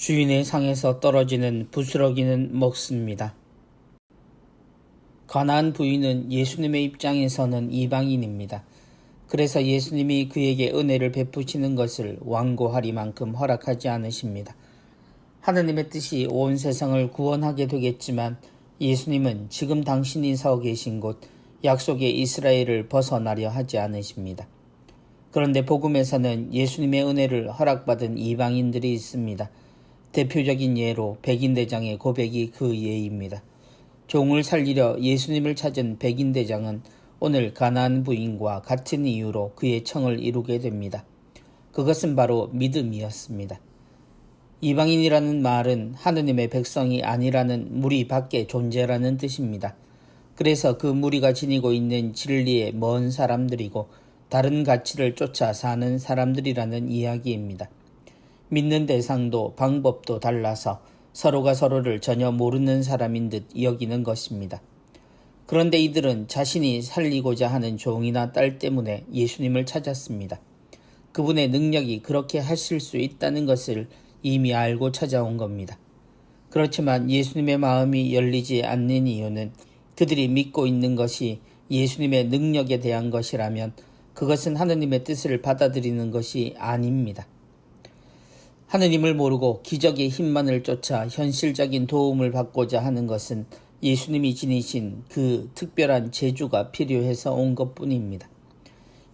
주인의 상에서 떨어지는 부스러기는 먹습니다. 가나안 부인은 예수님의 입장에서는 이방인입니다. 그래서 예수님이 그에게 은혜를 베푸시는 것을 완고하리만큼 허락하지 않으십니다. 하느님의 뜻이 온 세상을 구원하게 되겠지만 예수님은 지금 당신이 서 계신 곳 약속의 이스라엘을 벗어나려 하지 않으십니다. 그런데 복음에서는 예수님의 은혜를 허락받은 이방인들이 있습니다. 대표적인 예로 백인대장의 고백이 그 예입니다. 종을 살리려 예수님을 찾은 백인대장은 오늘 가나안 부인과 같은 이유로 그의 청을 이루게 됩니다. 그것은 바로 믿음이었습니다. 이방인이라는 말은 하느님의 백성이 아니라는 무리 밖의 존재라는 뜻입니다. 그래서 그 무리가 지니고 있는 진리에 먼 사람들이고 다른 가치를 쫓아 사는 사람들이라는 이야기입니다. 믿는 대상도 방법도 달라서 서로가 서로를 전혀 모르는 사람인 듯 여기는 것입니다. 그런데 이들은 자신이 살리고자 하는 종이나 딸 때문에 예수님을 찾았습니다. 그분의 능력이 그렇게 하실 수 있다는 것을 이미 알고 찾아온 겁니다. 그렇지만 예수님의 마음이 열리지 않는 이유는 그들이 믿고 있는 것이 예수님의 능력에 대한 것이라면 그것은 하느님의 뜻을 받아들이는 것이 아닙니다. 하느님을 모르고 기적의 힘만을 쫓아 현실적인 도움을 받고자 하는 것은 예수님이 지니신 그 특별한 재주가 필요해서 온 것뿐입니다.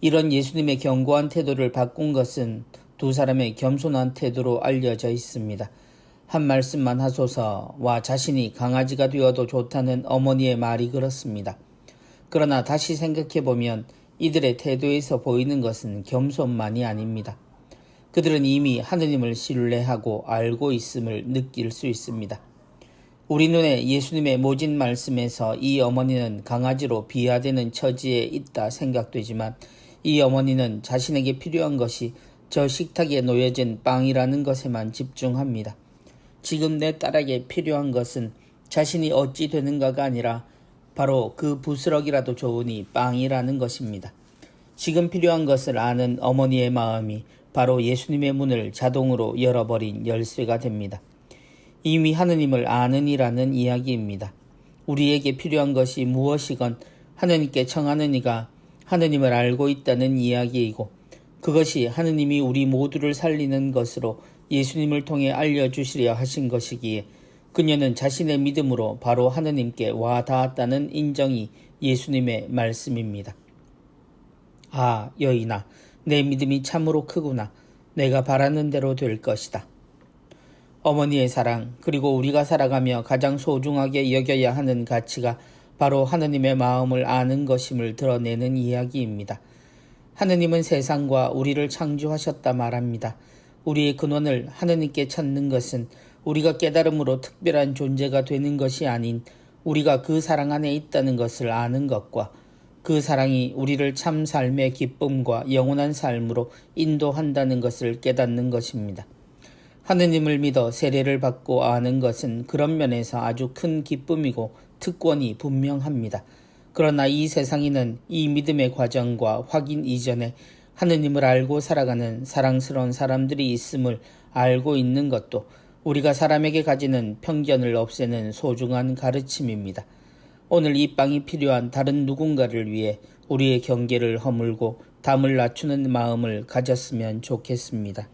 이런 예수님의 견고한 태도를 바꾼 것은 두 사람의 겸손한 태도로 알려져 있습니다. 한 말씀만 하소서와 자신이 강아지가 되어도 좋다는 어머니의 말이 그렇습니다. 그러나 다시 생각해보면 이들의 태도에서 보이는 것은 겸손만이 아닙니다. 그들은 이미 하느님을 신뢰하고 알고 있음을 느낄 수 있습니다. 우리 눈에 예수님의 모진 말씀에서 이 어머니는 강아지로 비하되는 처지에 있다 생각되지만 이 어머니는 자신에게 필요한 것이 저 식탁에 놓여진 빵이라는 것에만 집중합니다. 지금 내 딸에게 필요한 것은 자신이 어찌 되는가가 아니라 바로 그 부스럭이라도 좋으니 빵이라는 것입니다. 지금 필요한 것을 아는 어머니의 마음이 바로 예수님의 문을 자동으로 열어버린 열쇠가 됩니다. 이미 하느님을 아느니라는 이야기입니다. 우리에게 필요한 것이 무엇이건 하느님께 청하는 이가 하느님을 알고 있다는 이야기이고 그것이 하느님이 우리 모두를 살리는 것으로 예수님을 통해 알려주시려 하신 것이기에 그녀는 자신의 믿음으로 바로 하느님께 와 닿았다는 인정이 예수님의 말씀입니다. 아, 여인아, 내 믿음이 참으로 크구나. 내가 바라는 대로 될 것이다. 어머니의 사랑, 그리고 우리가 살아가며 가장 소중하게 여겨야 하는 가치가 바로 하느님의 마음을 아는 것임을 드러내는 이야기입니다. 하느님은 세상과 우리를 창조하셨다 말합니다. 우리의 근원을 하느님께 찾는 것은 우리가 깨달음으로 특별한 존재가 되는 것이 아닌 우리가 그 사랑 안에 있다는 것을 아는 것과 그 사랑이 우리를 참 삶의 기쁨과 영원한 삶으로 인도한다는 것을 깨닫는 것입니다. 하느님을 믿어 세례를 받고 아는 것은 그런 면에서 아주 큰 기쁨이고 특권이 분명합니다. 그러나 이 세상에는 이 믿음의 과정과 확인 이전에 하느님을 알고 살아가는 사랑스러운 사람들이 있음을 알고 있는 것도 우리가 사람에게 가지는 편견을 없애는 소중한 가르침입니다. 오늘 이 빵이 필요한 다른 누군가를 위해 우리의 경계를 허물고 담을 낮추는 마음을 가졌으면 좋겠습니다.